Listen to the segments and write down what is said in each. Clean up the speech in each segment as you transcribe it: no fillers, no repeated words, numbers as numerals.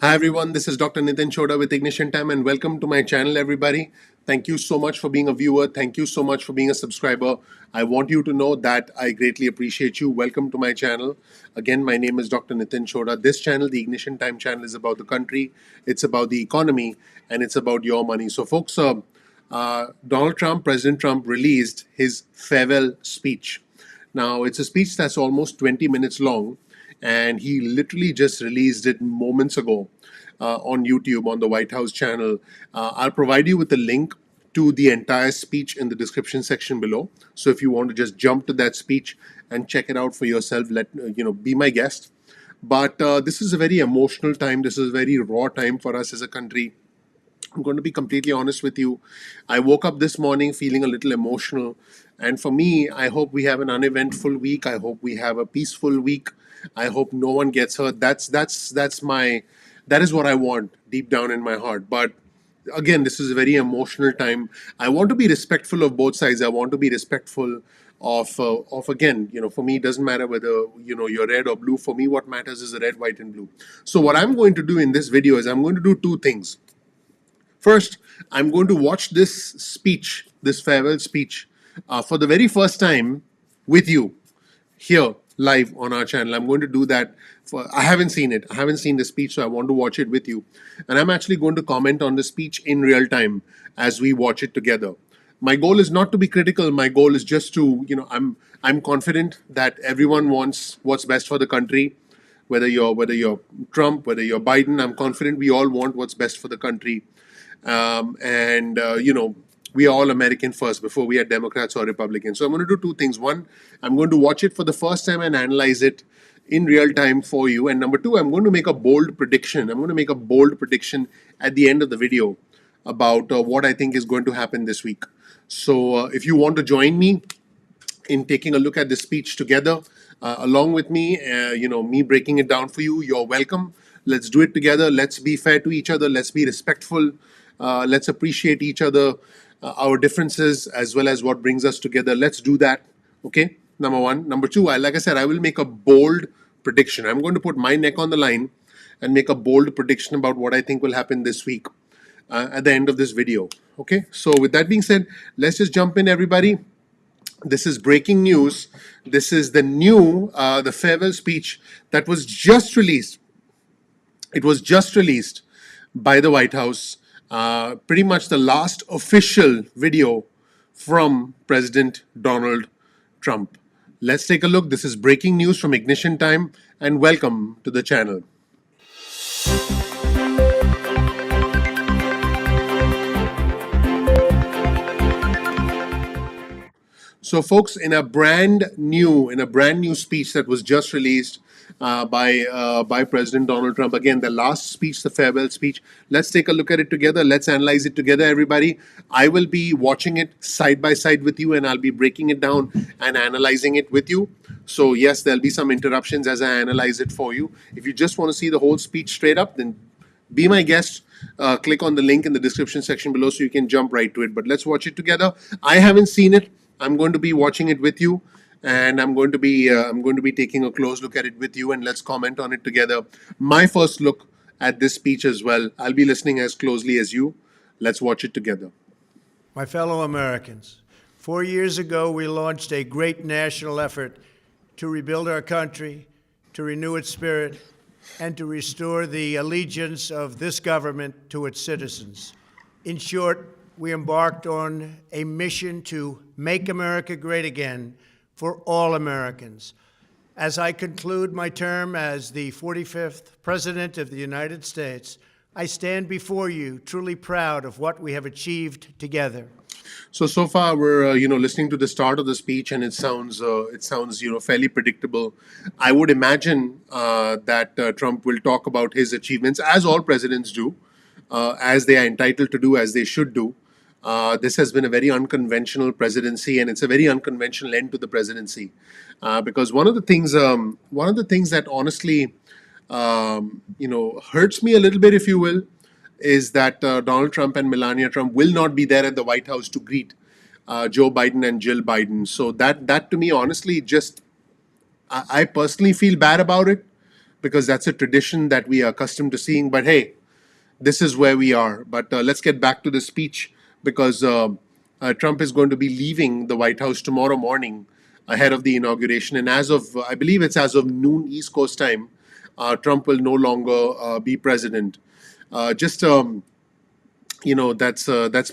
Hi everyone, this is Dr. Nitin Chhoda with Ignition Time and welcome to my channel everybody. Thank you so much for being a viewer. Thank you so much for being a subscriber. I want you to know that I greatly appreciate you. Welcome to my channel. Again, my name is Dr. Nitin Chhoda. This channel, the Ignition Time channel, is about the country, it's about the economy, and it's about your money. So folks, President Trump released his farewell speech. Now, it's a speech that's almost 20 minutes long, and he literally just released it moments ago on YouTube on the White House channel. I'll provide you with a link to the entire speech in the description section below. So if you want to just jump to that speech and check it out for yourself, be my guest. But this is a very emotional time. This is a very raw time for us as a country. I'm going to be completely honest with you. I woke up this morning feeling a little emotional. And for me, I hope we have an uneventful week. I hope we have a peaceful week. I hope no one gets hurt. That is what I want deep down in my heart. But again, this is a very emotional time. I want to be respectful of both sides. I want to be respectful of again, for me, it doesn't matter whether, you're red or blue. For me, what matters is the red, white, and blue. So what I'm going to do in this video is I'm going to do two things. First, I'm going to watch this speech, this farewell speech, for the very first time with you here live on our channel. I'm going to do that. I haven't seen it. I haven't seen the speech, so I want to watch it with you. And I'm actually going to comment on the speech in real time as we watch it together. My goal is not to be critical. My goal is just to, I'm confident that everyone wants what's best for the country. Whether you're Trump, whether you're Biden, I'm confident we all want what's best for the country. We are all American first before we are Democrats or Republicans. So I'm going to do two things. One, I'm going to watch it for the first time and analyze it in real time for you. And number two, I'm going to make a bold prediction. I'm going to make a bold prediction at the end of the video about what I think is going to happen this week. So if you want to join me in taking a look at the speech together, along with me, me breaking it down for you, you're welcome. Let's do it together. Let's be fair to each other. Let's be respectful. Let's appreciate each other, our differences, as well as what brings us together. Let's do that. Okay, number one. Number two, like I said, I will make a bold prediction. I'm going to put my neck on the line and make a bold prediction about what I think will happen this week at the end of this video. Okay, so with that being said, let's just jump in, everybody. This is breaking news. This is the farewell speech that was just released. It was just released by the White House. Pretty much the last official video from President Donald Trump. Let's take a look. This is breaking news from Ignition Time, and welcome to the channel. So, folks, in a brand new speech that was just released by President Donald Trump, again, the last speech, the farewell speech. Let's take a look at it together. Let's analyze it together, everybody. I will be watching it side by side with you, and I'll be breaking it down and analyzing it with you. So, yes, there'll be some interruptions as I analyze it for you. If you just want to see the whole speech straight up, then be my guest. Click on the link in the description section below so you can jump right to it. But let's watch it together. I haven't seen it. I'm going to be watching it with you, and I'm going to be taking a close look at it with you, and let's comment on it together. My first look at this speech as well. I'll be listening as closely as you. Let's watch it together. My fellow Americans, 4 years ago, we launched a great national effort to rebuild our country, to renew its spirit, and to restore the allegiance of this government to its citizens. In short, we embarked on a mission to make America great again for all Americans. As I conclude my term as the 45th President of the United States, I stand before you truly proud of what we have achieved together. So far we're listening to the start of the speech, and it sounds fairly predictable. I would imagine that Trump will talk about his achievements, as all presidents do, as they are entitled to do, as they should do. This has been a very unconventional presidency, and it's a very unconventional end to the presidency. Because one of the things that honestly, hurts me a little bit, if you will, is that Donald Trump and Melania Trump will not be there at the White House to greet Joe Biden and Jill Biden. So that to me, honestly, just I personally feel bad about it, because that's a tradition that we are accustomed to seeing. But hey, this is where we are. But let's get back to the speech because Trump is going to be leaving the White House tomorrow morning ahead of the inauguration. And as of, I believe it's as of noon East Coast time, Trump will no longer be president. Just that's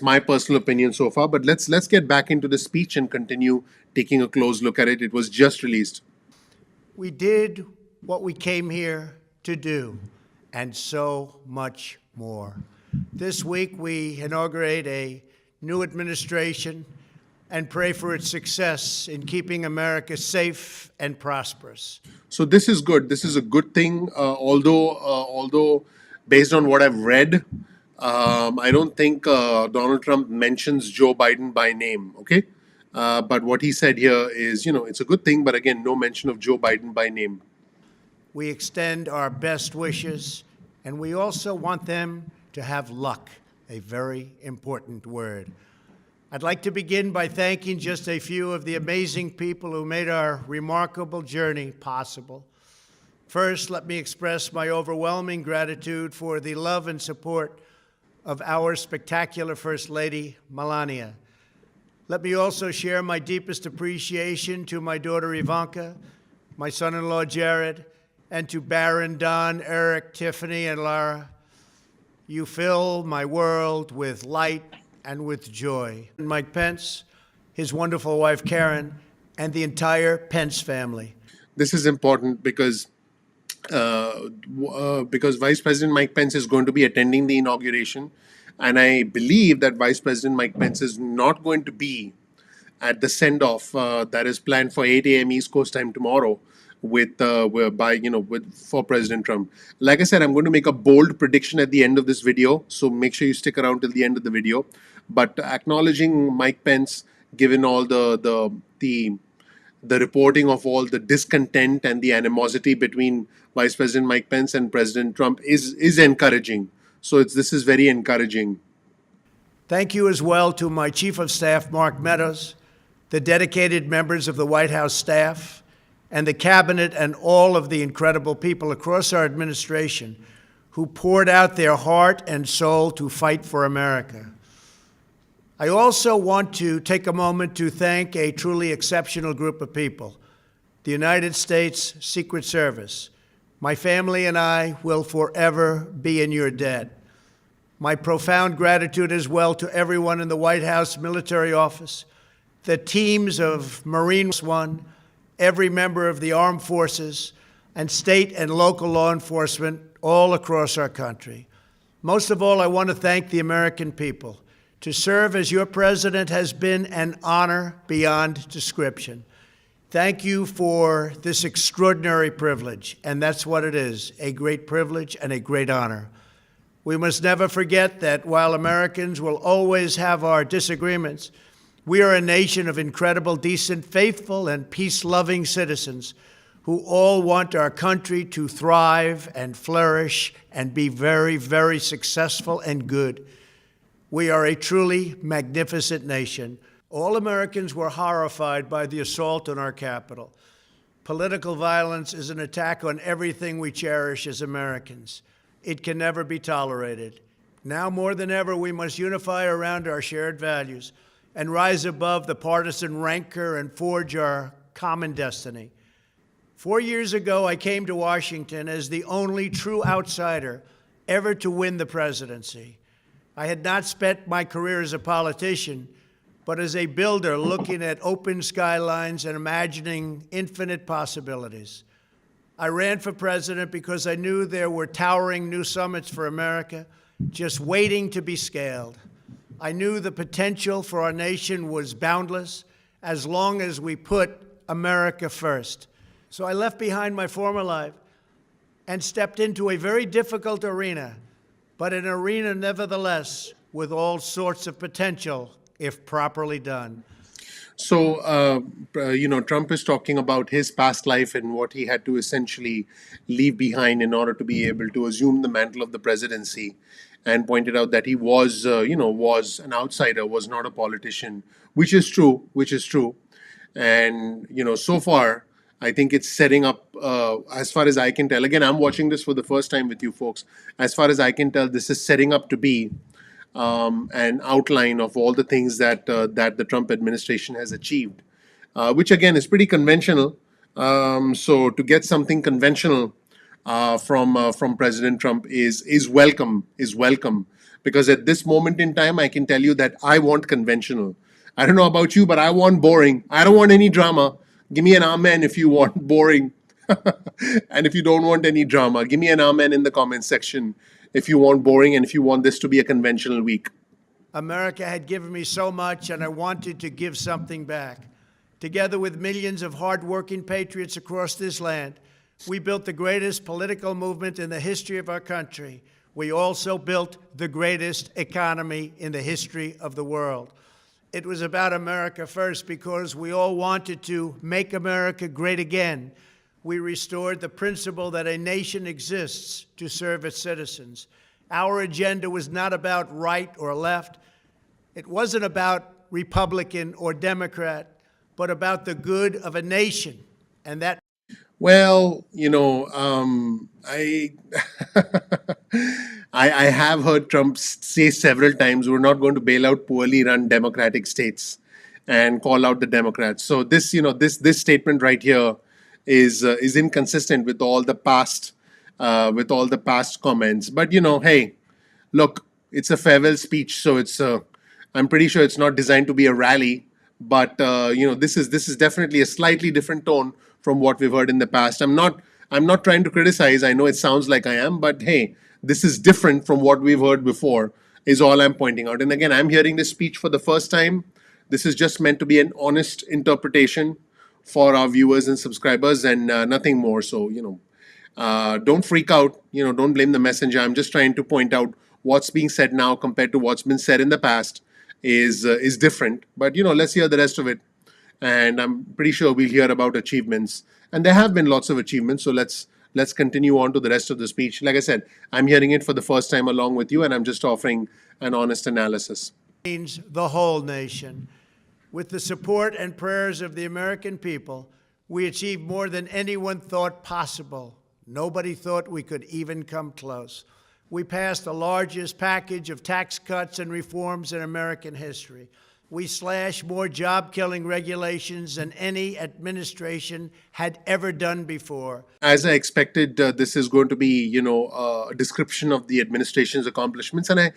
my personal opinion so far. But let's get back into the speech and continue taking a close look at it. It was just released. We did what we came here to do, and so much more. This week, we inaugurate a new administration and pray for its success in keeping America safe and prosperous. So this is good. This is a good thing. Although based on what I've read, I don't think Donald Trump mentions Joe Biden by name. Okay, but what he said here is, it's a good thing. But again, no mention of Joe Biden by name. We extend our best wishes, and we also want them to have luck, a very important word. I'd like to begin by thanking just a few of the amazing people who made our remarkable journey possible. First, let me express my overwhelming gratitude for the love and support of our spectacular First Lady, Melania. Let me also share my deepest appreciation to my daughter Ivanka, my son-in-law Jared, and to Barron, Don, Eric, Tiffany, and Lara. You fill my world with light and with joy. And Mike Pence, his wonderful wife Karen, and the entire Pence family. This is important because Vice President Mike Pence is going to be attending the inauguration, and I believe that Vice President Mike Pence is not going to be at the send-off that is planned for 8 a.m. East Coast time tomorrow for President Trump. Like I said, I'm going to make a bold prediction at the end of this video, so make sure you stick around till the end of the video. But acknowledging Mike Pence, given all the reporting of all the discontent and the animosity between Vice President Mike Pence and President Trump is encouraging. So this is very encouraging. Thank you as well to my Chief of Staff, Mark Meadows, the dedicated members of the White House staff, and the cabinet, and all of the incredible people across our administration who poured out their heart and soul to fight for America. I also want to take a moment to thank a truly exceptional group of people, the United States Secret Service. My family and I will forever be in your debt. My profound gratitude as well to everyone in the White House Military Office, the teams of Marines One, every member of the armed forces, and state and local law enforcement all across our country. Most of all, I want to thank the American people. To serve as your president has been an honor beyond description. Thank you for this extraordinary privilege, and that's what it is, a great privilege and a great honor. We must never forget that while Americans will always have our disagreements, we are a nation of incredible, decent, faithful, and peace-loving citizens who all want our country to thrive and flourish and be very, very successful and good. We are a truly magnificent nation. All Americans were horrified by the assault on our Capitol. Political violence is an attack on everything we cherish as Americans. It can never be tolerated. Now more than ever, we must unify around our shared values and rise above the partisan rancor and forge our common destiny. 4 years ago, I came to Washington as the only true outsider ever to win the presidency. I had not spent my career as a politician, but as a builder looking at open skylines and imagining infinite possibilities. I ran for president because I knew there were towering new summits for America just waiting to be scaled. I knew the potential for our nation was boundless as long as we put America first. So I left behind my former life and stepped into a very difficult arena, but an arena nevertheless with all sorts of potential if properly done. So, Trump is talking about his past life and what he had to essentially leave behind in order to be able to assume the mantle of the presidency, and pointed out that he was an outsider, was not a politician, which is true. And, so far, I think it's setting up, as far as I can tell. Again, I'm watching this for the first time with you folks. As far as I can tell, this is setting up to be an outline of all the things that the Trump administration has achieved, which again is pretty conventional. So to get something conventional from President Trump is welcome, because at this moment in time, I can tell you that I want conventional. I don't know about you, but I want boring. I don't want any drama. Give me an amen if you want boring. And if you don't want any drama, give me an amen in the comment section if you want boring and if you want this to be a conventional week. America had given me so much, and I wanted to give something back. Together with millions of hardworking patriots across this land, we built the greatest political movement in the history of our country. We also built the greatest economy in the history of the world. It was about America first because we all wanted to make America great again. We restored the principle that a nation exists to serve its citizens. Our agenda was not about right or left. It wasn't about Republican or Democrat, but about the good of a nation. And that Well, I have heard Trump say several times we're not going to bail out poorly run democratic states and call out the Democrats. So this, this statement right here is inconsistent with all the past comments. But hey, look, it's a farewell speech, so I'm pretty sure it's not designed to be a rally. But this is definitely a slightly different tone from what we've heard in the past. I'm not trying to criticize. I know it sounds like I am, but hey, this is different from what we've heard before. Is all I'm pointing out. And again, I'm hearing this speech for the first time. This is just meant to be an honest interpretation for our viewers and subscribers, and nothing more. So don't freak out. Don't blame the messenger. I'm just trying to point out what's being said now compared to what's been said in the past is different. But let's hear the rest of it, and I'm pretty sure we'll hear about achievements. And there have been lots of achievements. So let's continue on to the rest of the speech. Like I said, I'm hearing it for the first time along with you, and I'm just offering an honest analysis. means the whole nation. With the support and prayers of the American people, we achieved more than anyone thought possible. Nobody thought we could even come close. We passed the largest package of tax cuts and reforms in American history. We slashed more job-killing regulations than any administration had ever done before. As I expected, this is going to be, a description of the administration's accomplishments. And I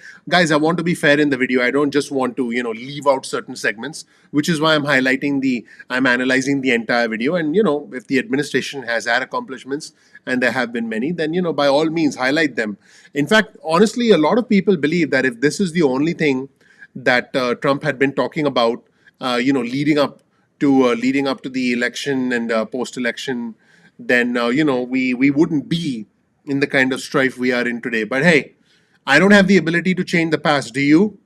want to be fair in the video. I don't just want to, leave out certain segments, which is why I'm analyzing the entire video. And, if the administration has had accomplishments, and there have been many, then, by all means, highlight them. In fact, honestly, a lot of people believe that if this is the only thing that Trump had been talking about, leading up to the election and post-election, then we wouldn't be in the kind of strife we are in today. But hey, I don't have the ability to change the past. Do you?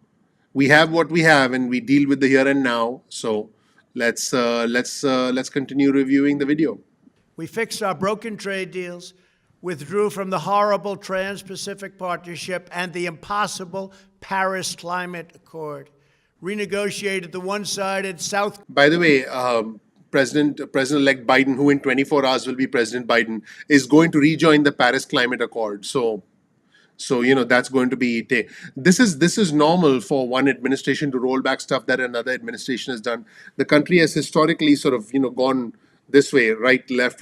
We have what we have, and we deal with the here and now. So let's continue reviewing the video. We fixed our broken trade deals, withdrew from the horrible Trans-Pacific Partnership and the impossible Paris Climate Accord, renegotiated the one-sided South. By the way, President-elect Biden, who in 24 hours will be President Biden, is going to rejoin the Paris Climate Accord. So that's going to be this is normal for one administration to roll back stuff that another administration has done. The country has historically sort of gone this way, right, left,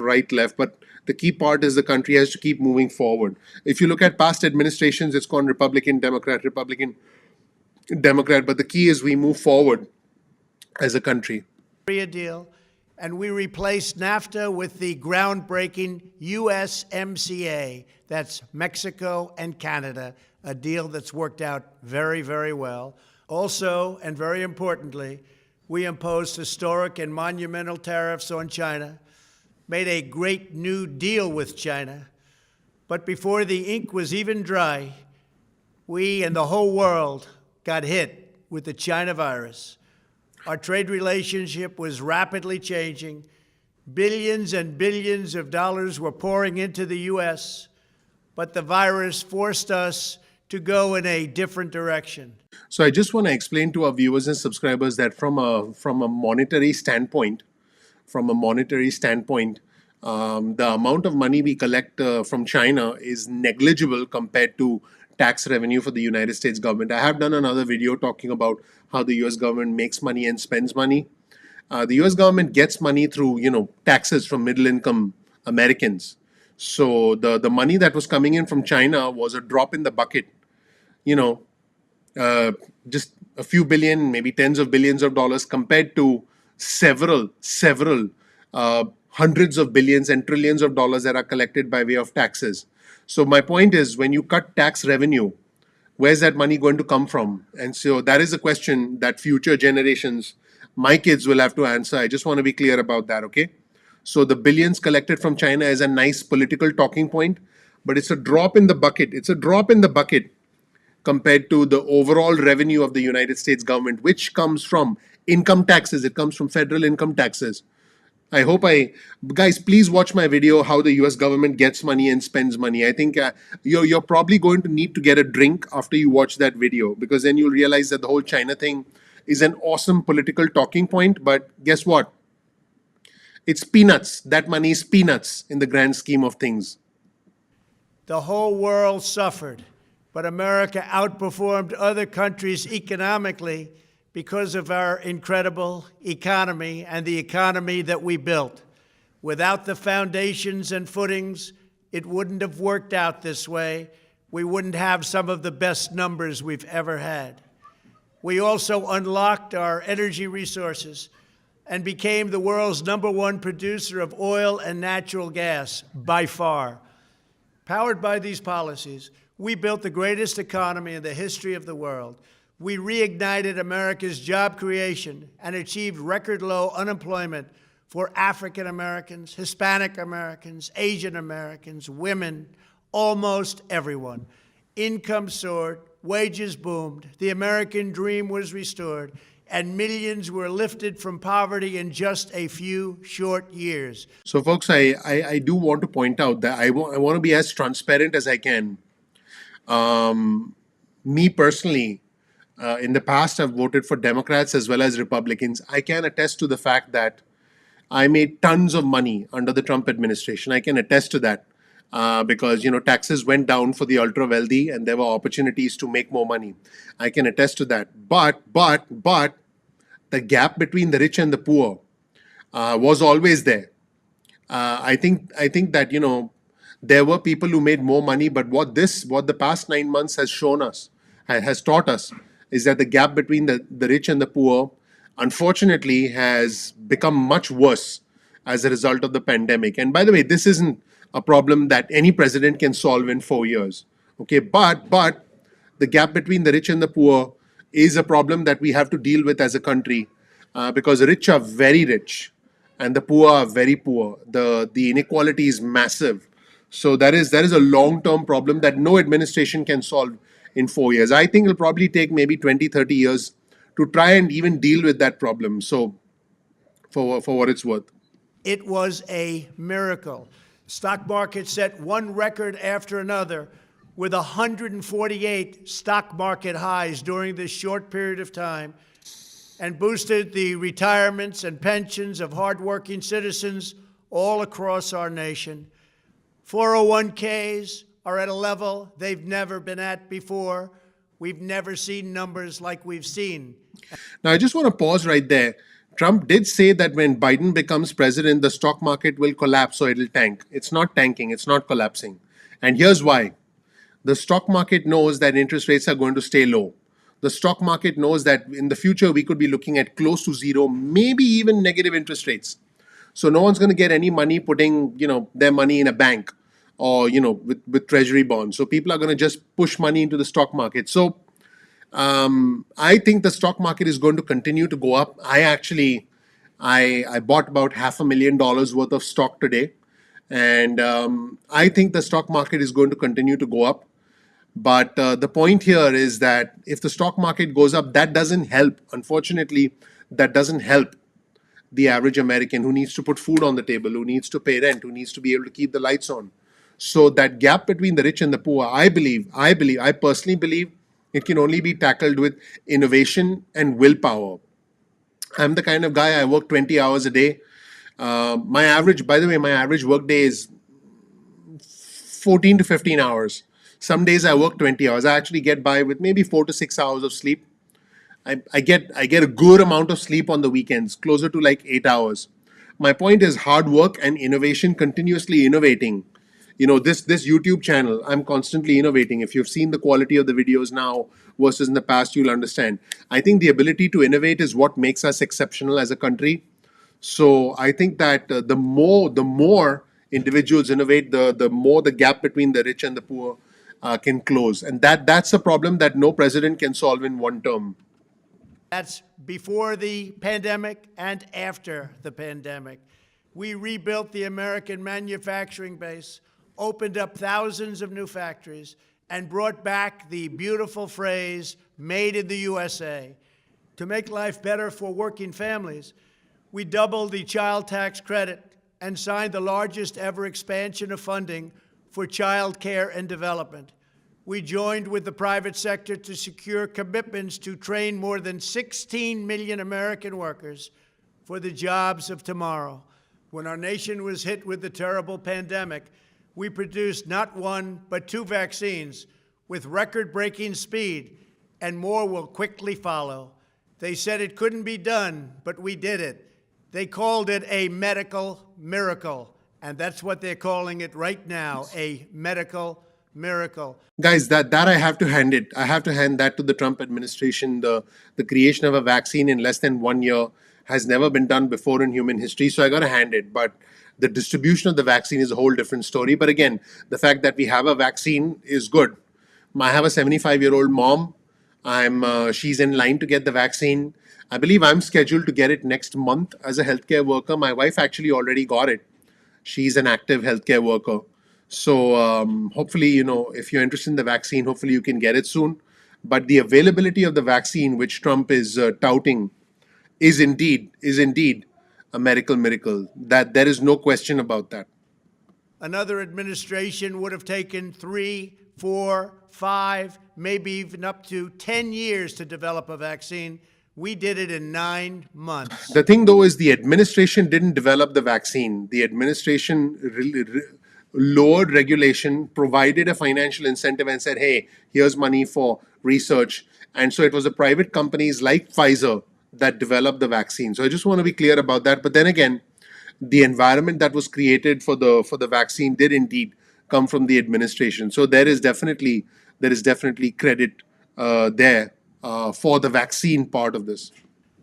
but the key part is the country has to keep moving forward. If you look at past administrations, it's gone Republican, Democrat, Republican, Democrat, but the key is we move forward as a country. Deal, and we replaced NAFTA with the groundbreaking USMCA. That's Mexico and Canada, a deal that's worked out very, very well. Also, and very importantly, we imposed historic and monumental tariffs on China, made a great new deal with China. But before the ink was even dry, we and the whole world got hit with the China virus. Our trade relationship was rapidly changing. Billions and billions of dollars were pouring into the U.S., but the virus forced us to go in a different direction. So I just want to explain to our viewers and subscribers that from a monetary standpoint, The amount of money we collect from China is negligible compared to tax revenue for the United States government. I have done another video talking about how the US government makes money and spends money. The US government gets money through, taxes from middle income Americans. So the money that was coming in from China was a drop in the bucket, you know, uh, just a few billion, maybe tens of billions of dollars compared to several hundreds of billions and trillions of dollars that are collected by way of taxes. So my point is, when you cut tax revenue, where's that money going to come from? And so that is a question that future generations, my kids, will have to answer. I just want to be clear about that, okay? So the billions collected from China is a nice political talking point, but it's a drop in the bucket. It's a drop in the bucket compared to the overall revenue of the United States government, which comes from income taxes. It comes from federal income taxes. I hope guys, please watch my video how the US government gets money and spends money. I think you're probably going to need to get a drink after you watch that video, because then you'll realize that the whole China thing is an awesome political talking point. But guess what? It's peanuts. That money is peanuts in the grand scheme of things. The whole world suffered, but America outperformed other countries economically because of our incredible economy and the economy that we built. Without the foundations and footings, it wouldn't have worked out this way. We wouldn't have some of the best numbers we've ever had. We also unlocked our energy resources and became the world's #1 producer of oil and natural gas by far. Powered by these policies, we built the greatest economy in the history of the world. We reignited America's job creation and achieved record low unemployment for African Americans, Hispanic Americans, Asian Americans, women, almost everyone. Income soared, wages boomed, the American dream was restored, and millions were lifted from poverty in just a few short years. So, folks, I do want to point out that I want to be as transparent as I can. Me personally, in the past, I've voted for Democrats as well as Republicans. I can attest to the fact that I made tons of money under the Trump administration. I can attest to that because taxes went down for the ultra wealthy, and there were opportunities to make more money. I can attest to that. But the gap between the rich and the poor was always there. I think that there were people who made more money, but what the past 9 months has shown us, has taught us, is that the gap between the rich and the poor, unfortunately, has become much worse as a result of the pandemic. And by the way, this isn't a problem that any president can solve in 4 years. Okay, but the gap between the rich and the poor is a problem that we have to deal with as a country, because the rich are very rich and the poor are very poor. The inequality is massive. So that is a long term problem that no administration can solve in 4 years. I think it'll probably take maybe 20, 30 years to try and even deal with that problem. So for what it's worth. It was a miracle. Stock market set one record after another with 148 stock market highs during this short period of time, and boosted the retirements and pensions of hardworking citizens all across our nation. 401ks are at a level they've never been at before. We've never seen numbers like we've seen. Now, I just want to pause right there. Trump did say that when Biden becomes president, the stock market will collapse or it'll tank. It's not tanking, it's not collapsing. And here's why. The stock market knows that interest rates are going to stay low. The stock market knows that in the future we could be looking at close to zero, maybe even negative interest rates. So no one's going to get any money putting, their money in a bank or, with treasury bonds. So people are going to just push money into the stock market. So I think the stock market is going to continue to go up. I bought about $500,000 worth of stock today, and I think the stock market is going to continue to go up. But the point here is that if the stock market goes up, that doesn't help. Unfortunately, that doesn't help the average American who needs to put food on the table, who needs to pay rent, who needs to be able to keep the lights on. So that gap between the rich and the poor, I personally believe it can only be tackled with innovation and willpower. I'm the kind of guy, I work 20 hours a day. My average, by the way, my average work day is 14 to 15 hours. Some days I work 20 hours. I actually get by with maybe 4 to 6 hours of sleep. I get a good amount of sleep on the weekends, closer to like 8 hours. My point is hard work and innovation, continuously innovating. This YouTube channel, I'm constantly innovating. If you've seen the quality of the videos now versus in the past, you'll understand. I think the ability to innovate is what makes us exceptional as a country. So I think that the more individuals innovate, the more the gap between the rich and the poor can close, and that's a problem that no president can solve in one term. That's before the pandemic and after the pandemic. We rebuilt the American manufacturing base, opened up thousands of new factories, and brought back the beautiful phrase, made in the USA. To make life better for working families, we doubled the child tax credit and signed the largest ever expansion of funding for child care and development. We joined with the private sector to secure commitments to train more than 16 million American workers for the jobs of tomorrow. When our nation was hit with the terrible pandemic, we produced not one, but 2 vaccines with record-breaking speed, and more will quickly follow. They said it couldn't be done, but we did it. They called it a medical miracle, and that's what they're calling it right now, a medical miracle. Guys, that I have to hand that to the Trump administration. The creation of a vaccine in less than 1 year has never been done before in human history, so I got to hand it. But the distribution of the vaccine is a whole different story. But again, the fact that we have a vaccine is good. I have a 75-year-old mom. She's in line to get the vaccine. I believe I'm scheduled to get it next month as a healthcare worker. My wife actually already got it. She's an active healthcare worker. So hopefully, if you're interested in the vaccine, hopefully you can get it soon. But the availability of the vaccine, which Trump is touting, is indeed a medical miracle. That there is no question about that. Another administration would have taken 3, 4, 5, maybe even up to 10 years to develop a vaccine. We did it in 9 months. The thing, though, is the administration didn't develop the vaccine. The administration lowered regulation, provided a financial incentive, and said, hey, here's money for research. And so it was the private companies like Pfizer that developed the vaccine. So I just want to be clear about that. But then again, the environment that was created for the vaccine did indeed come from the administration. So there is definitely credit there for the vaccine part of this.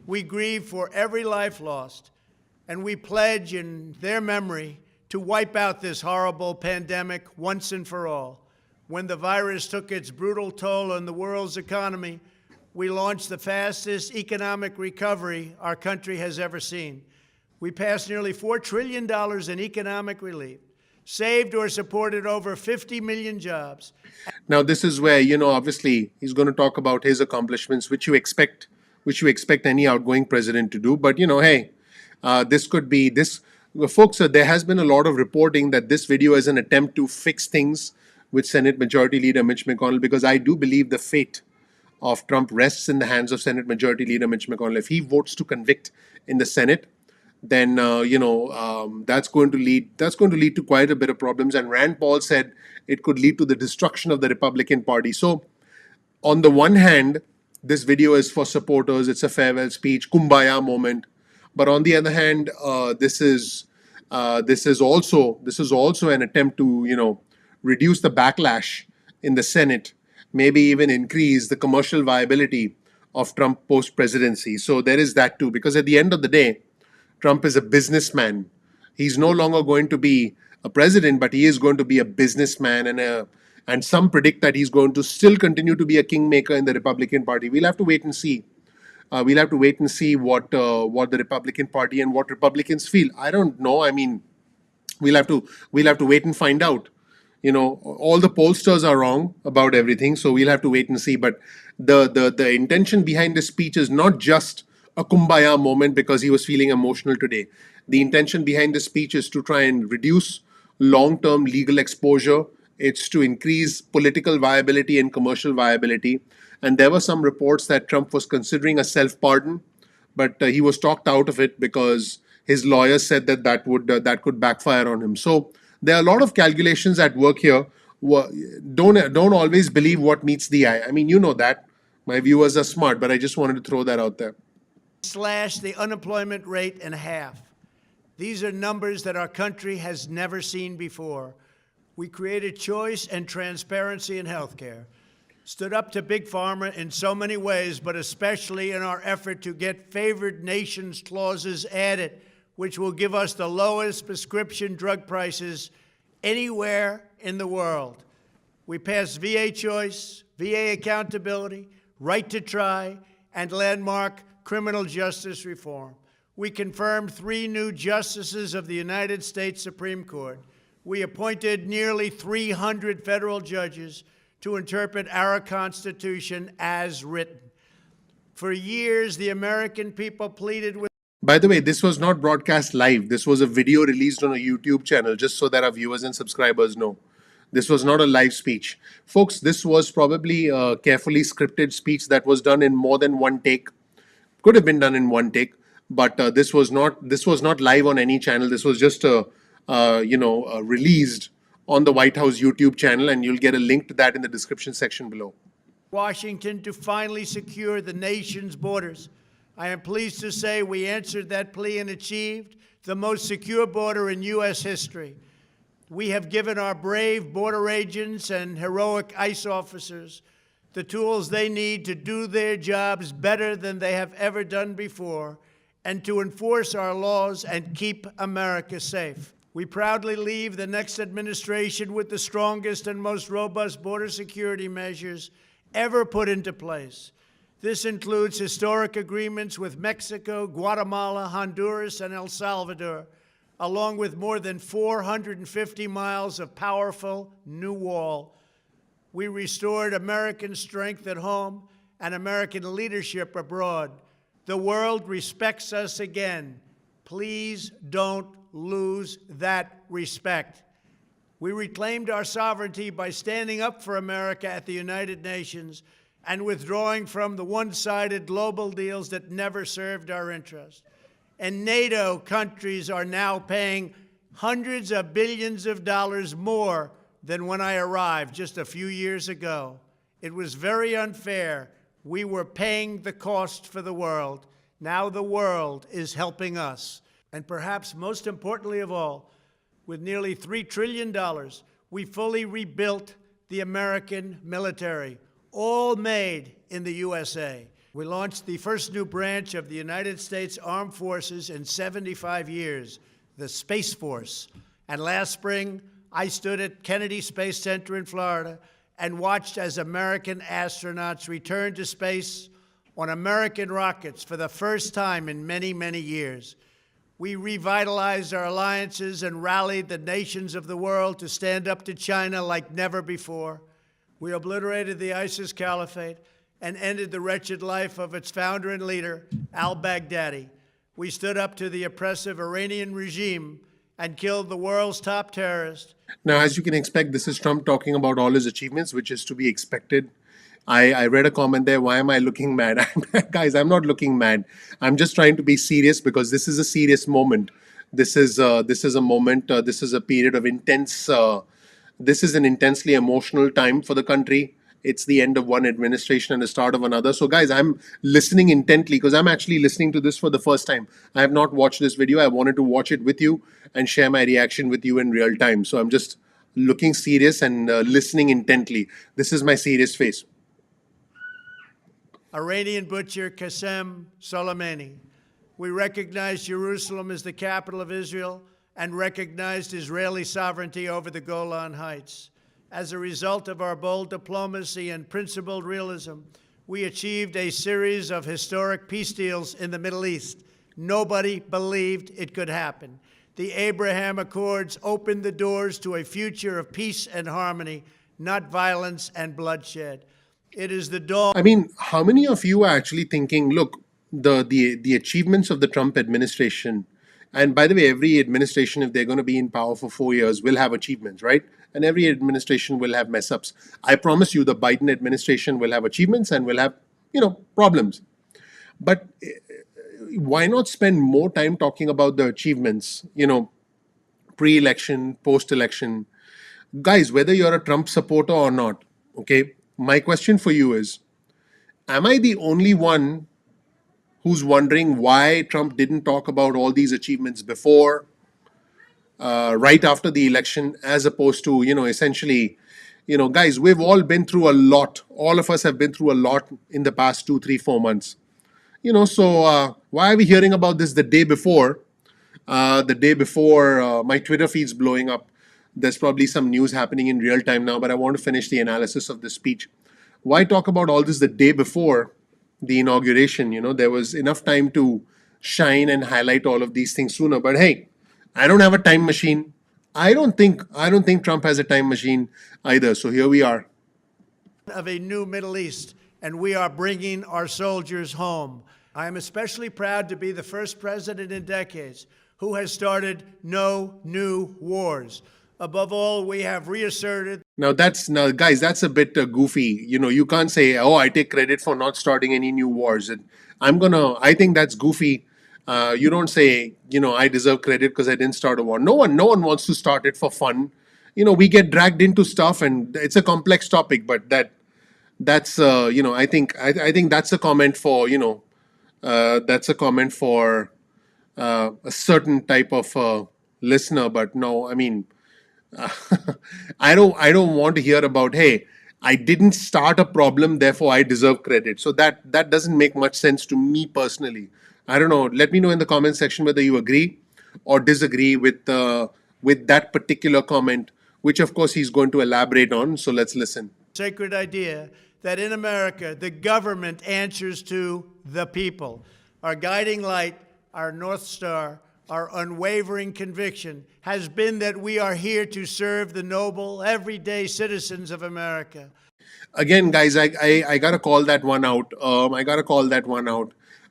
We grieve for every life lost, and we pledge in their memory to wipe out this horrible pandemic once and for all. When the virus took its brutal toll on the world's economy, we launched the fastest economic recovery our country has ever seen. We passed nearly $4 trillion in economic relief, saved or supported over 50 million jobs. Now, this is where, obviously he's going to talk about his accomplishments, which you expect any outgoing president to do. But, hey, this could be this. Folks, there has been a lot of reporting that this video is an attempt to fix things with Senate Majority Leader Mitch McConnell, because I do believe the fate of Trump rests in the hands of Senate Majority Leader Mitch McConnell. If he votes to convict in the Senate, then that's going to lead to quite a bit of problems. And Rand Paul said it could lead to the destruction of the Republican Party. So, on the one hand, this video is for supporters. It's a farewell speech, kumbaya moment. But on the other hand, this is also an attempt to reduce the backlash in the Senate, maybe even increase the commercial viability of Trump post presidency. So there is that too, because at the end of the day, Trump is a businessman. He's no longer going to be a president, but he is going to be a businessman, and some predict that he's going to still continue to be a kingmaker in the Republican Party. We'll have to wait and see. What the Republican Party and what Republicans feel. I don't know. I mean, we'll have to wait and find out. All the pollsters are wrong about everything, so we'll have to wait and see. But the intention behind the speech is not just a kumbaya moment because he was feeling emotional today. The intention behind the speech is to try and reduce long-term legal exposure. It's to increase political viability and commercial viability. And there were some reports that Trump was considering a self-pardon, but he was talked out of it because his lawyer said that that could backfire on him. So there are a lot of calculations at work here. Don't always believe what meets the eye. I mean, you know that. My viewers are smart, but I just wanted to throw that out there. Slash the unemployment rate in half. These are numbers that our country has never seen before. We created choice and transparency in healthcare, stood up to Big Pharma in so many ways, but especially in our effort to get favored nations clauses added, which will give us the lowest prescription drug prices anywhere in the world. We passed VA choice, VA accountability, right to try, and landmark criminal justice reform. We confirmed 3 new justices of the United States Supreme Court. We appointed nearly 300 federal judges to interpret our Constitution as written. For years, the American people pleaded with. By the way, this was not broadcast live. This was a video released on a YouTube channel, just so that our viewers and subscribers know. This was not a live speech. Folks, this was probably a carefully scripted speech that was done in more than one take. Could have been done in one take, but this was not live on any channel. This was just released on the White House YouTube channel, and you'll get a link to that in the description section below. Washington to finally secure the nation's borders. I am pleased to say we answered that plea and achieved the most secure border in U.S. history. We have given our brave border agents and heroic ICE officers the tools they need to do their jobs better than they have ever done before, and to enforce our laws and keep America safe. We proudly leave the next administration with the strongest and most robust border security measures ever put into place. This includes historic agreements with Mexico, Guatemala, Honduras, and El Salvador, along with more than 450 miles of powerful new wall. We restored American strength at home and American leadership abroad. The world respects us again. Please don't lose that respect. We reclaimed our sovereignty by standing up for America at the United Nations and withdrawing from the one-sided global deals that never served our interests. And NATO countries are now paying hundreds of billions of dollars more than when I arrived just a few years ago. It was very unfair. We were paying the cost for the world. Now the world is helping us. And perhaps most importantly of all, with nearly $3 trillion, we fully rebuilt the American military, all made in the USA. We launched the first new branch of the United States Armed Forces in 75 years, the Space Force. And last spring, I stood at Kennedy Space Center in Florida and watched as American astronauts returned to space on American rockets for the first time in many, many years. We revitalized our alliances and rallied the nations of the world to stand up to China like never before. We obliterated the ISIS caliphate and ended the wretched life of its founder and leader, al-Baghdadi. We stood up to the oppressive Iranian regime and killed the world's top terrorist. Now, as you can expect, this is Trump talking about all his achievements, which is to be expected. I read a comment there, why am I looking mad? Guys, I'm not looking mad. I'm just trying to be serious because this is a serious moment. This is a moment, this is a period of this is an intensely emotional time for the country. It's the end of one administration and the start of another. So guys, I'm listening intently because I'm actually listening to this for the first time. I have not watched this video. I wanted to watch it with you and share my reaction with you in real time. So I'm just looking serious and listening intently. This is my serious face. Iranian butcher Qasem Soleimani. We recognized Jerusalem as the capital of Israel and recognized Israeli sovereignty over the Golan Heights. As a result of our bold diplomacy and principled realism, we achieved a series of historic peace deals in the Middle East. Nobody believed it could happen. The Abraham Accords opened the doors to a future of peace and harmony, not violence and bloodshed. It is the dawn. I mean, how many of you are actually thinking, look, the achievements of the Trump administration, and by the way, every administration, if they're going to be in power for 4 years, will have achievements, right? And every administration will have mess ups. I promise you, the Biden administration will have achievements and will have, problems. But why not spend more time talking about the achievements, pre-election, post-election? Guys, whether you're a Trump supporter or not, okay, my question for you is, am I the only one who's wondering why Trump didn't talk about all these achievements before, right after the election, as opposed to, essentially, guys, we've all been through a lot. All of us have been through a lot in the past 2, 3, 4 months. So why are we hearing about this the day before? My Twitter feed's blowing up. There's probably some news happening in real time now, but I want to finish the analysis of this speech. Why talk about all this the day before the inauguration? There was enough time to shine and highlight all of these things sooner. But hey, I don't have a time machine. I don't think Trump has a time machine either. So here we are. Of a new Middle East, and we are bringing our soldiers home. I am especially proud to be the first president in decades who has started no new wars. Above all, we have reasserted. Now, guys, that's a bit goofy. You can't say, "Oh, I take credit for not starting any new wars." And I think that's goofy. You don't say, I deserve credit because I didn't start a war. No one wants to start it for fun. We get dragged into stuff, and it's a complex topic. But that's I think that's a comment for a certain type of listener. But no, I mean, I don't want to hear about, hey, I didn't start a problem, therefore I deserve credit. So that doesn't make much sense to me personally. I don't know. Let me know in the comment section whether you agree or disagree with that particular comment, which of course he's going to elaborate on. So let's listen. Sacred idea that in America, the government answers to the people. Our guiding light, our North Star, our unwavering conviction has been that we are here to serve the noble, everyday citizens of America. Again, guys, I gotta call that one out.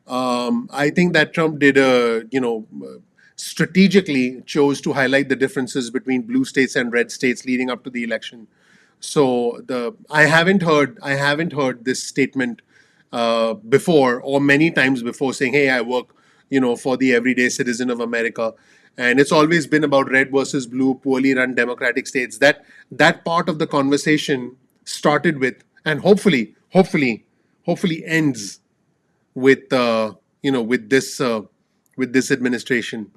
I think that Trump did strategically chose to highlight the differences between blue states and red states leading up to the election. So I haven't heard this statement before, or many times before, saying, "Hey, I work, for the everyday citizen of America." And it's always been about red versus blue, poorly run democratic states. That part of the conversation started with, and hopefully ends with this administration.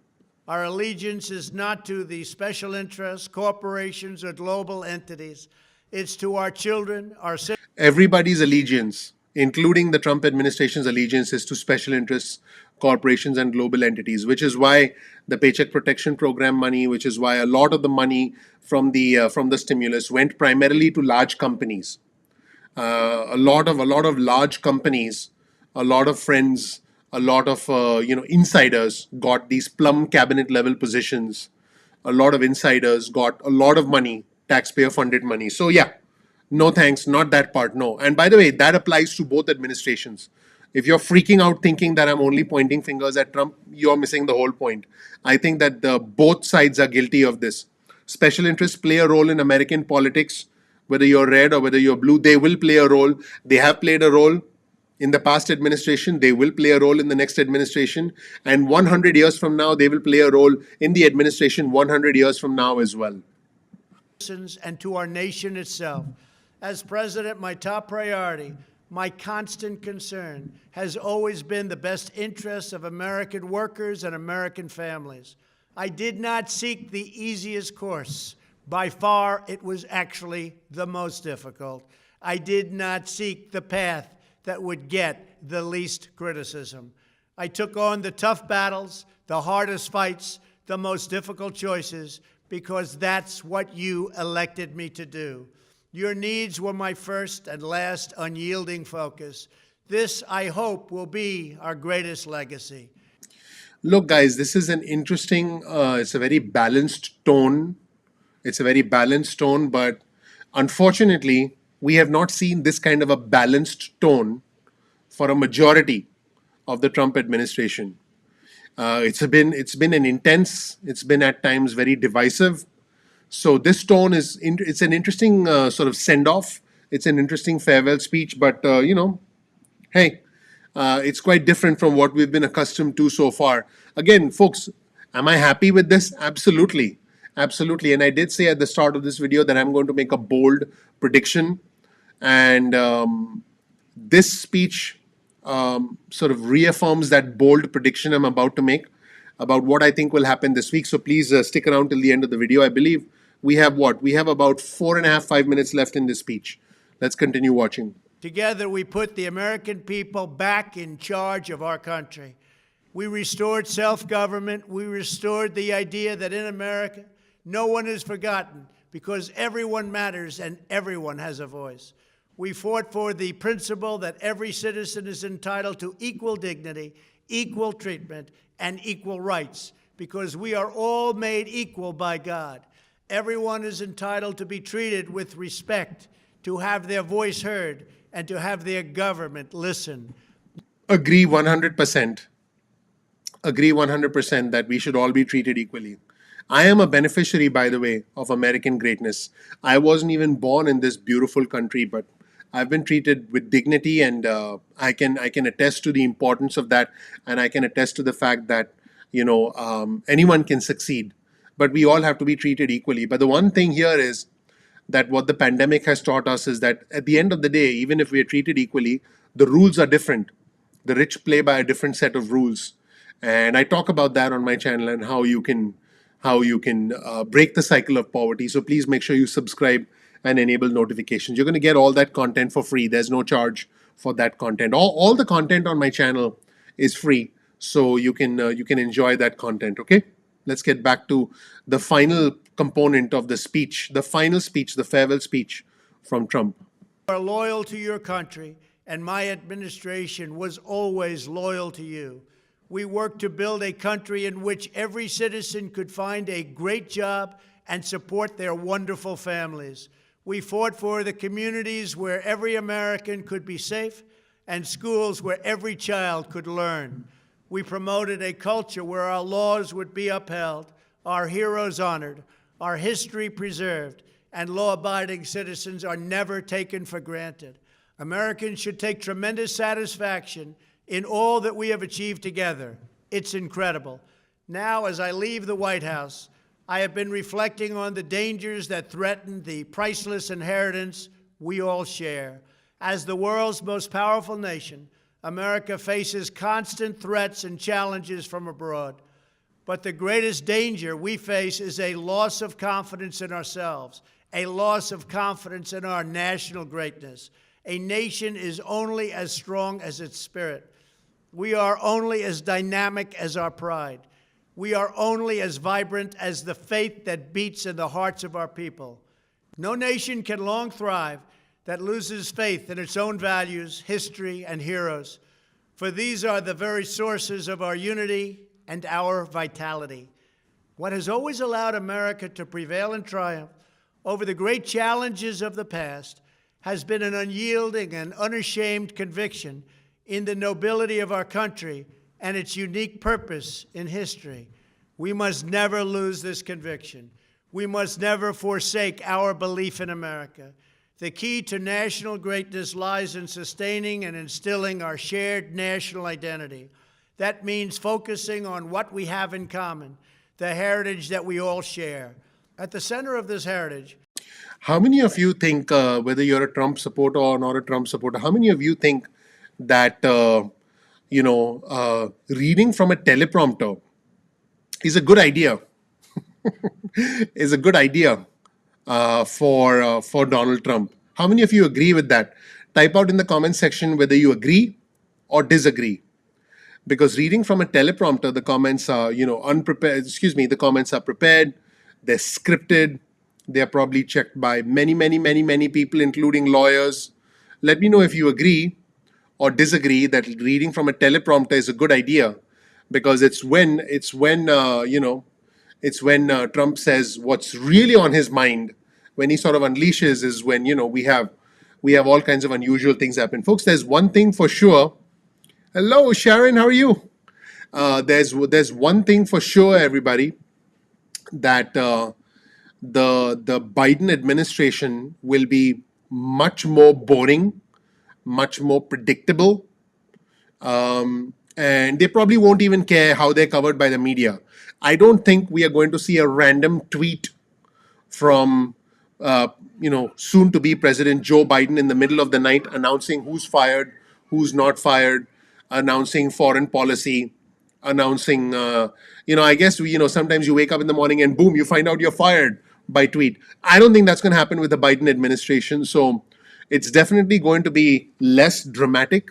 Our allegiance is not to the special interests, corporations, or global entities. It's to our children, our citizens. Everybody's allegiance, including the Trump administration's allegiance, is to special interests, corporations, and global entities, which is why the Paycheck Protection Program money, which is why a lot of the money from the stimulus went primarily to large companies. A lot of large companies, a lot of friends, a lot of insiders got these plum cabinet level positions. A lot of insiders got a lot of money, taxpayer funded money. So yeah, no thanks, not that part. No. And by the way, that applies to both administrations. If you're freaking out thinking that I'm only pointing fingers at Trump, you're missing the whole point. I think that both sides are guilty of this. Special interests play a role in American politics. Whether you're red or whether you're blue, they will play a role. They have played a role in the past administration. They will play a role in the next administration. And 100 years from now, they will play a role in the administration 100 years from now as well. And to our nation itself. As president, my top priority, my constant concern, has always been the best interests of American workers and American families. I did not seek the easiest course. By far, it was actually the most difficult. I did not seek the path that would get the least criticism. I took on the tough battles, the hardest fights, the most difficult choices, because that's what you elected me to do. Your needs were my first and last unyielding focus. This, I hope, will be our greatest legacy. Look, guys, this is an interesting, it's a very balanced tone. It's a very balanced tone, but unfortunately, we have not seen this kind of a balanced tone for a majority of the Trump administration. It's been an intense. It's been at times very divisive. So this tone it's an interesting sort of send off. It's an interesting farewell speech. But hey, It's quite different from what we've been accustomed to so far. Again, folks, am I happy with this? Absolutely. Absolutely. And I did say at the start of this video that I'm going to make a bold prediction. And this speech sort of reaffirms that bold prediction I'm about to make about what I think will happen this week. So please stick around till the end of the video. I believe we have what? We have about 4.5, 5 minutes left in this speech. Let's continue watching. Together, we put the American people back in charge of our country. We restored self-government. We restored the idea that in America, no one is forgotten because everyone matters and everyone has a voice. We fought for the principle that every citizen is entitled to equal dignity, equal treatment, and equal rights because we are all made equal by God. Everyone is entitled to be treated with respect, to have their voice heard, and to have their government listen. Agree 100%. Agree 100% that we should all be treated equally. I am a beneficiary, by the way, of American greatness. I wasn't even born in this beautiful country, but I've been treated with dignity, and I can attest to the importance of that, and I can attest to the fact that anyone can succeed, but we all have to be treated equally. But the one thing here is that what the pandemic has taught us is that at the end of the day, even if we are treated equally, the rules are different. The rich play by a different set of rules, and I talk about that on my channel and how you can break the cycle of poverty. So please make sure you subscribe and enable notifications. You're going to get all that content for free. There's no charge for that content. All the content on my channel is free, so you can enjoy that content. Okay, let's get back to the final component of the speech, the final speech, the farewell speech from Trump. Are loyal to your country, and my administration was always loyal to you. We worked to build a country in which every citizen could find a great job and support their wonderful families. We fought for the communities where every American could be safe and schools where every child could learn. We promoted a culture where our laws would be upheld, our heroes honored, our history preserved, and law-abiding citizens are never taken for granted. Americans should take tremendous satisfaction in all that we have achieved together. It's incredible. Now, as I leave the White House, I have been reflecting on the dangers that threaten the priceless inheritance we all share. As the world's most powerful nation, America faces constant threats and challenges from abroad. But the greatest danger we face is a loss of confidence in ourselves, a loss of confidence in our national greatness. A nation is only as strong as its spirit. We are only as dynamic as our pride. We are only as vibrant as the faith that beats in the hearts of our people. No nation can long thrive that loses faith in its own values, history, and heroes, for these are the very sources of our unity and our vitality. What has always allowed America to prevail and triumph over the great challenges of the past has been an unyielding and unashamed conviction in the nobility of our country and its unique purpose in history. We must never lose this conviction. We must never forsake our belief in America. The key to national greatness lies in sustaining and instilling our shared national identity. That means focusing on what we have in common, the heritage that we all share. At the center of this heritage. How many of you think, whether you're a Trump supporter or not a Trump supporter, how many of you think that, reading from a teleprompter is a good idea? Is a good idea for Donald Trump. How many of you agree with that? Type out in the comment section whether you agree or disagree. Because reading from a teleprompter, the comments are, unprepared. Excuse me, the comments are prepared. They're scripted. They're probably checked by many, many, many, many people, including lawyers. Let me know if you agree or disagree that reading from a teleprompter is a good idea, because it's when Trump says what's really on his mind, when he sort of unleashes, is when we have all kinds of unusual things happen. Folks, there's one thing for sure. Hello, Sharon, how are you? There's one thing for sure, everybody, that the Biden administration will be much more boring, much more predictable, And they probably won't even care how they're covered by the media. I don't think we are going to see a random tweet from uh, soon to be President Joe Biden in the middle of the night announcing who's fired, who's not fired, announcing foreign policy, announcing I guess sometimes you wake up in the morning and boom, you find out you're fired by tweet. I don't think that's going to happen with the Biden administration. So it's definitely going to be less dramatic.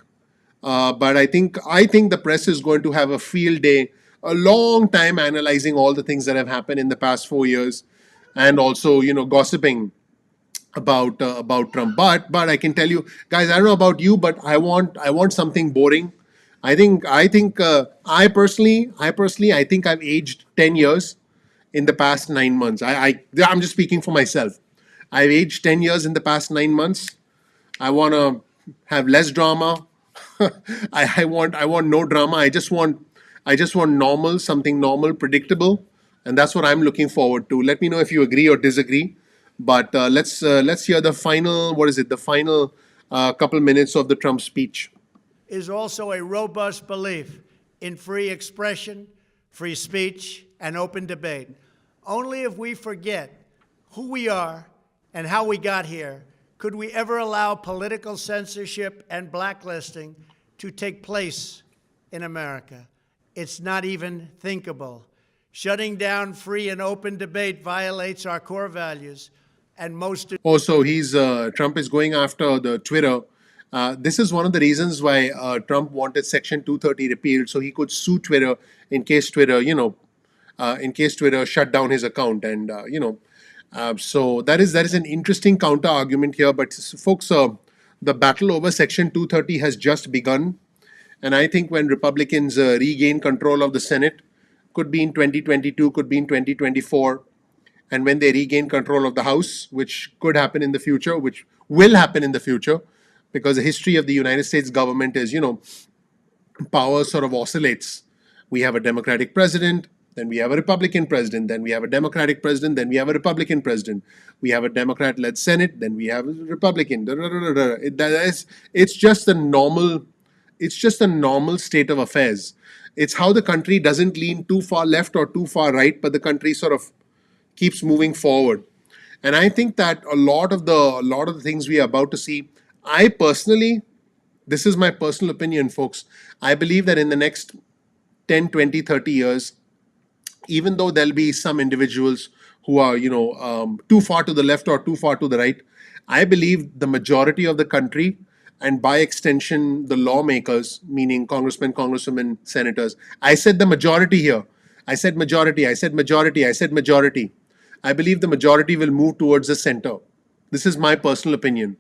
But I think the press is going to have a field day, a long time analyzing all the things that have happened in the past 4 years, and also gossiping about Trump. But I can tell you, guys, I don't know about you, but I want something boring. I personally I think I've aged 10 years in the past 9 months. I'm just speaking for myself. I've aged 10 years in the past 9 months. I want to have less drama. I want no drama. I just want normal, something normal, predictable, and that's what I'm looking forward to. Let me know if you agree or disagree. But let's hear the final. What is it? The final couple minutes of the Trump speech. Is also a robust belief in free expression, free speech, and open debate. Only if we forget who we are and how we got here could we ever allow political censorship and blacklisting to take place in America. It's not even thinkable. Shutting down free and open debate violates our core values, and most. Also, he's Trump is going after the Twitter. This is one of the reasons why Trump wanted Section 230 repealed, so he could sue Twitter in case Twitter shut down his account, and so that is an interesting counter argument here. But folks, the battle over Section 230 has just begun, and I think when Republicans regain control of the Senate, could be in 2022, could be in 2024, and when they regain control of the House, which could happen in the future, which will happen in the future, because the history of the United States government is, power sort of oscillates. We have a Democratic president, then we have a Republican president, then we have a Democratic president, then we have a Republican president. We have a Democrat-led Senate, then we have a Republican. It's just a normal. It's just a normal state of affairs. It's how the country doesn't lean too far left or too far right, but the country sort of keeps moving forward. And I think that a lot of the things we are about to see, I personally, this is my personal opinion, folks. I believe that in the next 10, 20, 30 years, even though there'll be some individuals who are, too far to the left or too far to the right, I believe the majority of the country, and by extension, the lawmakers, meaning congressmen, congresswomen, senators. I said the majority here. I said majority. I said majority. I said majority. I believe the majority will move towards the center. This is my personal opinion.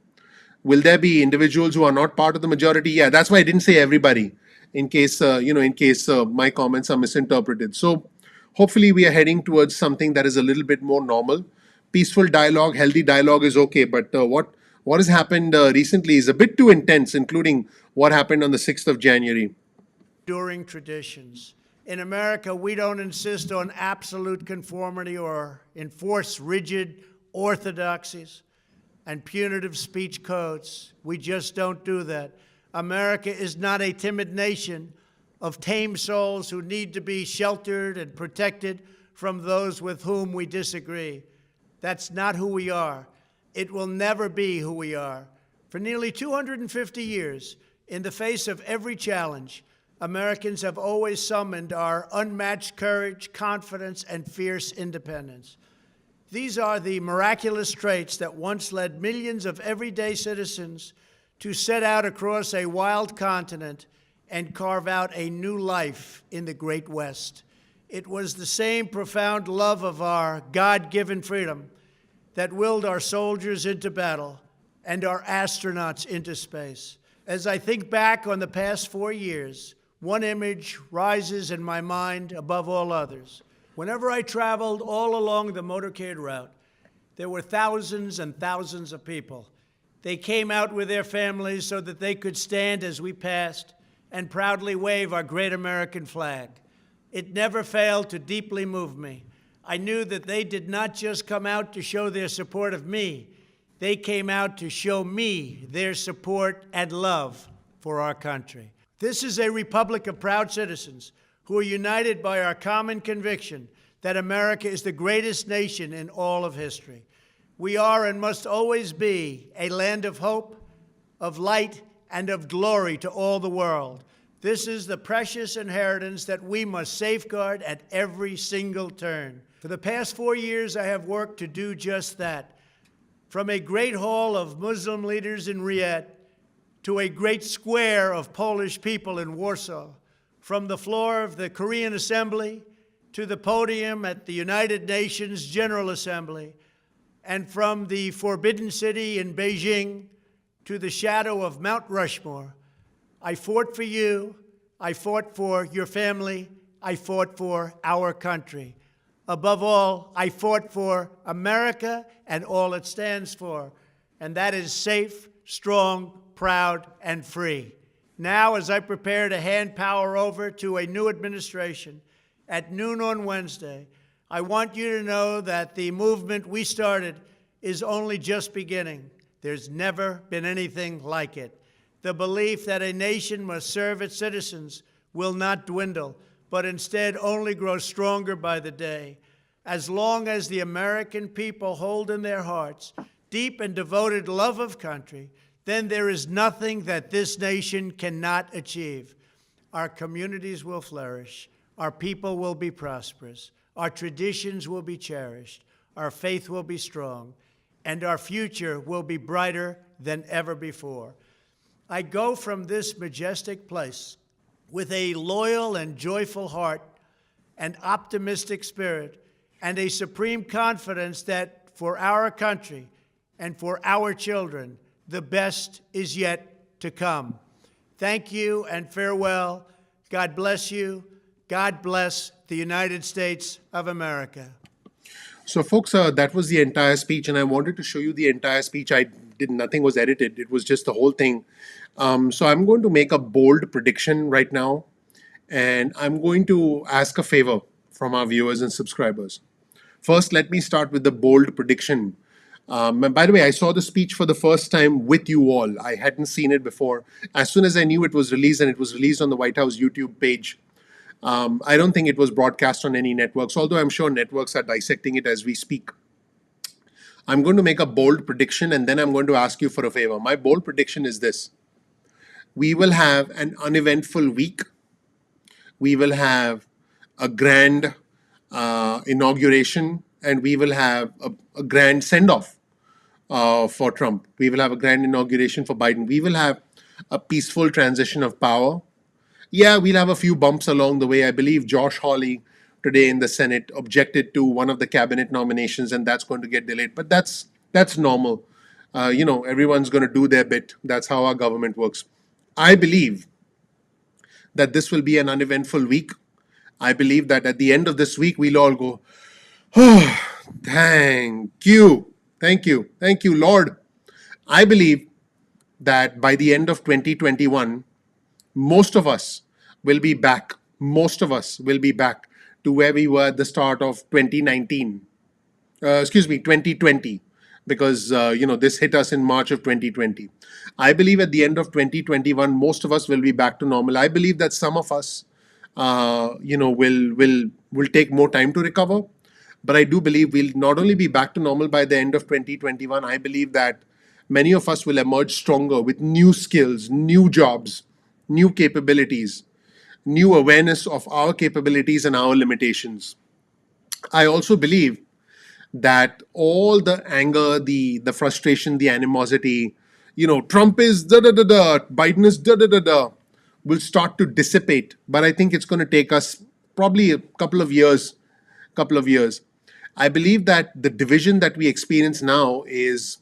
Will there be individuals who are not part of the majority? Yeah, that's why I didn't say everybody, in case my comments are misinterpreted. So hopefully we are heading towards something that is a little bit more normal. Peaceful dialogue, healthy dialogue is okay, but what has happened recently is a bit too intense, including what happened on the 6th of January. Enduring traditions. In America, we don't insist on absolute conformity or enforce rigid orthodoxies and punitive speech codes. We just don't do that. America is not a timid nation of tame souls who need to be sheltered and protected from those with whom we disagree. That's not who we are. It will never be who we are. For nearly 250 years, in the face of every challenge, Americans have always summoned our unmatched courage, confidence, and fierce independence. These are the miraculous traits that once led millions of everyday citizens to set out across a wild continent and carve out a new life in the Great West. It was the same profound love of our God-given freedom that willed our soldiers into battle and our astronauts into space. As I think back on the past 4 years, one image rises in my mind above all others. Whenever I traveled all along the motorcade route, there were thousands and thousands of people. They came out with their families so that they could stand as we passed and proudly wave our great American flag. It never failed to deeply move me. I knew that they did not just come out to show their support of me. They came out to show me their support and love for our country. This is a republic of proud citizens who are united by our common conviction that America is the greatest nation in all of history. We are and must always be a land of hope, of light, and of glory to all the world. This is the precious inheritance that we must safeguard at every single turn. For the past 4 years, I have worked to do just that. From a great hall of Muslim leaders in Riyadh to a great square of Polish people in Warsaw, from the floor of the Korean Assembly to the podium at the United Nations General Assembly, and from the Forbidden City in Beijing to the shadow of Mount Rushmore, I fought for you, I fought for your family, I fought for our country. Above all, I fought for America and all it stands for, and that is safe, strong, proud, and free. Now, as I prepare to hand power over to a new administration at noon on Wednesday, I want you to know that the movement we started is only just beginning. There's never been anything like it. The belief that a nation must serve its citizens will not dwindle, but instead only grow stronger by the day. As long as the American people hold in their hearts deep and devoted love of country, then there is nothing that this nation cannot achieve. Our communities will flourish, our people will be prosperous, our traditions will be cherished, our faith will be strong, and our future will be brighter than ever before. I go from this majestic place with a loyal and joyful heart, an optimistic spirit, and a supreme confidence that for our country and for our children, the best is yet to come. Thank you and farewell. God bless you. God bless the United States of America. So, folks, that was the entire speech, and I wanted to show you the entire speech. Nothing was edited; it was just the whole thing. So, I'm going to make a bold prediction right now, and I'm going to ask a favor from our viewers and subscribers. First, let me start with the bold prediction. And by the way, I saw the speech for the first time with you all. I hadn't seen it before. As soon as I knew it was released, and it was released on the White House YouTube page, I don't think it was broadcast on any networks, although I'm sure networks are dissecting it as we speak. I'm going to make a bold prediction, and then I'm going to ask you for a favor. My bold prediction is this. We will have an uneventful week. We will have a grand inauguration, and we will have a grand send-off for Trump. We will have a grand inauguration for Biden. We will have a peaceful transition of power. Yeah, we'll have a few bumps along the way. I believe Josh Hawley today in the Senate objected to one of the cabinet nominations, and that's going to get delayed. But that's normal. Everyone's going to do their bit. That's how our government works. I believe that this will be an uneventful week. I believe that at the end of this week, we'll all go, oh, thank you, Lord. I believe that by the end of 2021, most of us will be back. Most of us will be back to where we were at the start of 2020, because this hit us in March of 2020. I believe at the end of 2021, most of us will be back to normal. I believe that some of us, will take more time to recover. But I do believe we'll not only be back to normal by the end of 2021. I believe that many of us will emerge stronger with new skills, new jobs, new capabilities, new awareness of our capabilities and our limitations. I also believe that all the anger, the frustration, the animosity, Trump is da da da da, Biden is da da da da, will start to dissipate. But I think it's going to take us probably a couple of years. I believe that the division that we experience now is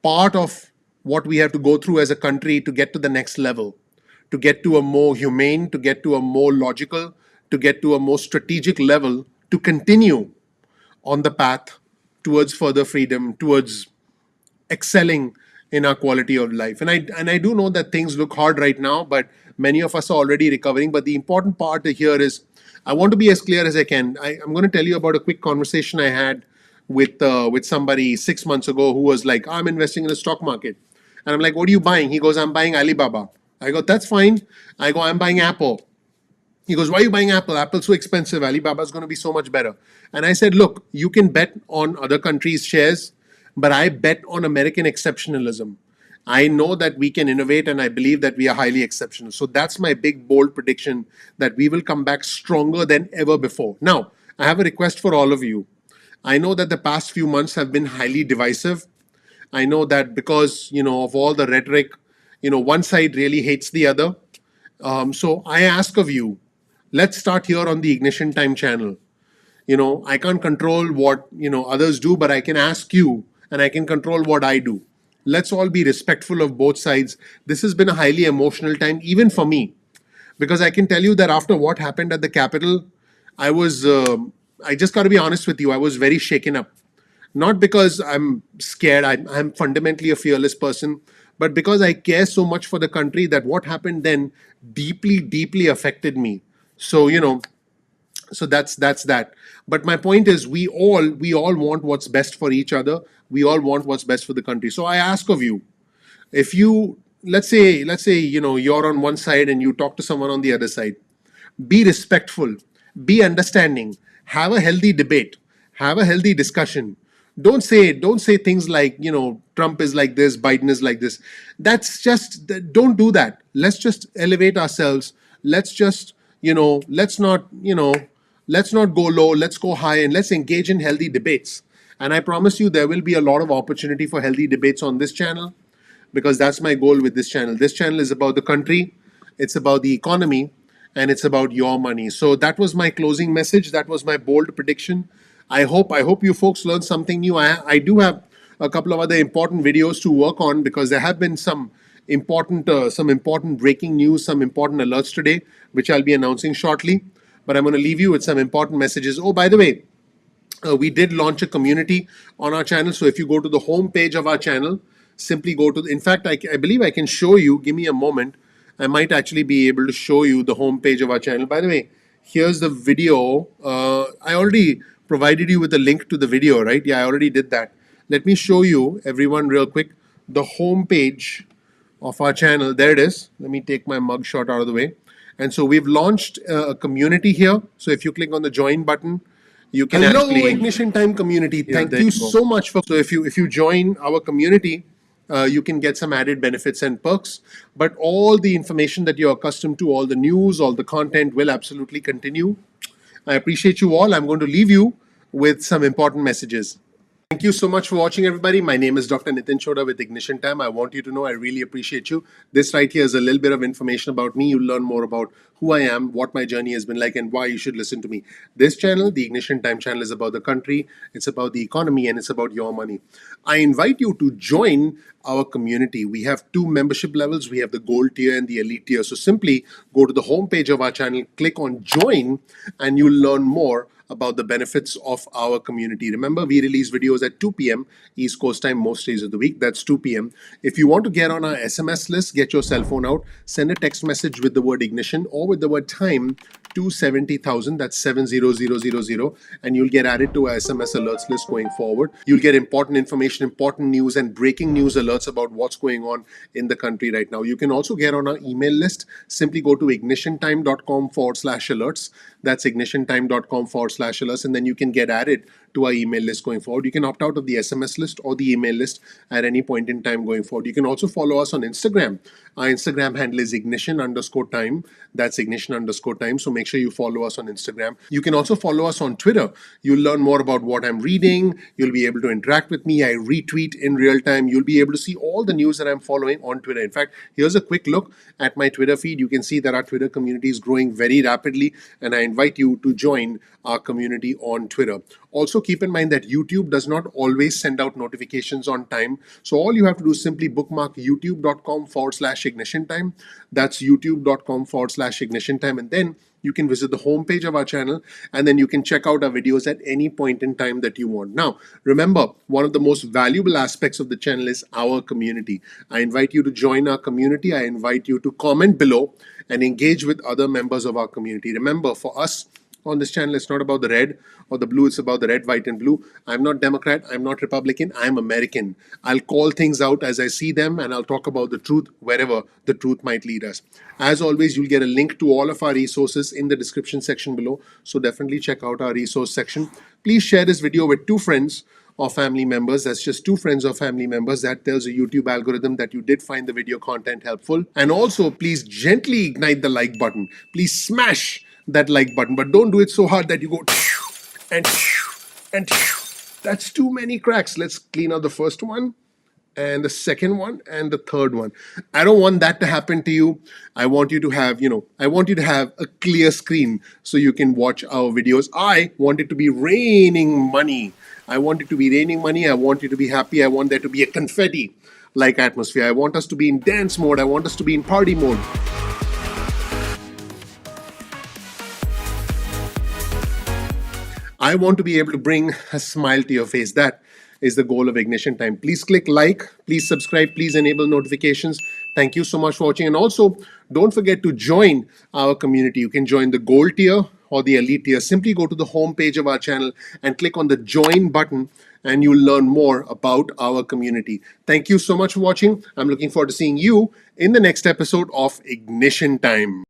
part of what we have to go through as a country to get to the next level, to get to a more humane, to get to a more logical, to get to a more strategic level, to continue on the path towards further freedom, towards excelling in our quality of life. And I do know that things look hard right now, but many of us are already recovering. But the important part here is I want to be as clear as I can. I'm going to tell you about a quick conversation I had with somebody 6 months ago who was like, I'm investing in the stock market. And I'm like, what are you buying? He goes, I'm buying Alibaba. I go, that's fine. I go, I'm buying Apple. He goes, why are you buying Apple? Apple's so expensive. Alibaba's going to be so much better. And I said, look, you can bet on other countries' shares, but I bet on American exceptionalism. I know that we can innovate and I believe that we are highly exceptional. So that's my big, bold prediction that we will come back stronger than ever before. Now, I have a request for all of you. I know that the past few months have been highly divisive. I know that because, of all the rhetoric, one side really hates the other. So I ask of you, let's start here on the Ignition Time channel. I can't control what, others do, but I can ask you and I can control what I do. Let's all be respectful of both sides. This has been a highly emotional time, even for me, because I can tell you that after what happened at the Capitol, I was, I just got to be honest with you, I was very shaken up. Not because I'm scared, I'm fundamentally a fearless person, but because I care so much for the country that what happened then deeply, deeply affected me. So, so that's that. But my point is, we all want what's best for each other. We all want what's best for the country. So I ask of you, if you let's say you're on one side and you talk to someone on the other side, be respectful, be understanding, have a healthy debate, have a healthy discussion. Don't say things like, Trump is like this, Biden is like this. That's just, don't do that. Let's just elevate ourselves. Let's just, let's not go low, let's go high, and let's engage in healthy debates. And I promise you there will be a lot of opportunity for healthy debates on this channel, because that's my goal with this channel. This channel is about the country, it's about the economy, and it's about your money. So that was my closing message. That was my bold prediction. I hope you folks learned something new. I do have a couple of other important videos to work on, because there have been some important breaking news, some important alerts today, which I'll be announcing shortly. But I'm going to leave you with some important messages. Oh, by the way, we did launch a community on our channel. So if you go to the home page of our channel, simply go to, in fact, I believe I can show you, give me a moment. I might actually be able to show you the home page of our channel. By the way, here's the video. I already provided you with a link to the video, right? Yeah, I already did that. Let me show you, everyone, real quick, the home page of our channel. There it is. Let me take my mug shot out of the way. And so we've launched a community here. So if you click on the join button, you can Hello, Ignition Time community. Thank you so much for. So if you join our community, you can get some added benefits and perks. But all the information that you're accustomed to, all the news, all the content will absolutely continue. I appreciate you all. I'm going to leave you with some important messages. Thank you so much for watching, everybody. My name is Dr. Nitin Chhoda with Ignition Time. I want you to know I really appreciate you. This right here is a little bit of information about me. You'll learn more about who I am, what my journey has been like, and why you should listen to me. This channel, the Ignition Time channel, is about the country, it's about the economy, and it's about your money. I invite you to join our community. We have two membership levels. We have the gold tier and the elite tier. So simply go to the homepage of our channel, click on join, and you'll learn more about the benefits of our community. Remember, we release videos at 2 p.m. East Coast time most days of the week. That's 2 p.m. If you want to get on our SMS list, get your cell phone out, send a text message with the word ignition or with the word time to 70,000. That's 70000, and you'll get added to our SMS alerts list going forward. You'll get important information, important news, and breaking news alerts about what's going on in the country right now. You can also get on our email list. Simply go to ignitiontime.com/alerts. That's ignitiontime.com/alerts, and then you can get added to our email list going forward. You can opt out of the SMS list or the email list at any point in time going forward. You can also follow us on Instagram. Our Instagram handle is ignition_time. That's ignition_time. So make sure you follow us on Instagram. You can also follow us on Twitter. You'll learn more about what I'm reading. You'll be able to interact with me. I retweet in real time. You'll be able to see all the news that I'm following on Twitter. In fact, here's a quick look at my Twitter feed. You can see that our Twitter community is growing very rapidly, and I invite you to join our community on Twitter. Also, keep in mind that YouTube does not always send out notifications on time. So all you have to do is simply bookmark youtube.com/ignition time. That's youtube.com/ignition time. And then you can visit the homepage of our channel, and then you can check out our videos at any point in time that you want. Now, remember, one of the most valuable aspects of the channel is our community. I invite you to join our community. I invite you to comment below and engage with other members of our community. Remember, for us, on this channel. It's not about the red or the blue, it's about the red, white, and blue. I'm not Democrat, I'm not Republican, I'm American. I'll call things out as I see them, and I'll talk about the truth wherever the truth might lead us. As always, you'll get a link to all of our resources in the description section below, so definitely check out our resource section. Please share this video with 2 friends or family members. That's just 2 friends or family members. That tells a YouTube algorithm that you did find the video content helpful. And also, please gently ignite the like button. Please smash that like button, but don't do it so hard that you go and and that's too many cracks. Let's clean out the first one and the second one and the third one. I don't want that to happen to you. I want you to have, I want you to have a clear screen so you can watch our videos. I want it to be raining money. I want it to be raining money. I want you to be happy. I want there to be a confetti like atmosphere. I want us to be in dance mode. I want us to be in party mode. I want to be able to bring a smile to your face. That is the goal of Ignition Time. Please click like, please subscribe, please enable notifications. Thank you so much for watching. And also, don't forget to join our community. You can join the gold tier or the elite tier. Simply go to the home page of our channel and click on the join button, and you'll learn more about our community. Thank you so much for watching. I'm looking forward to seeing you in the next episode of Ignition Time.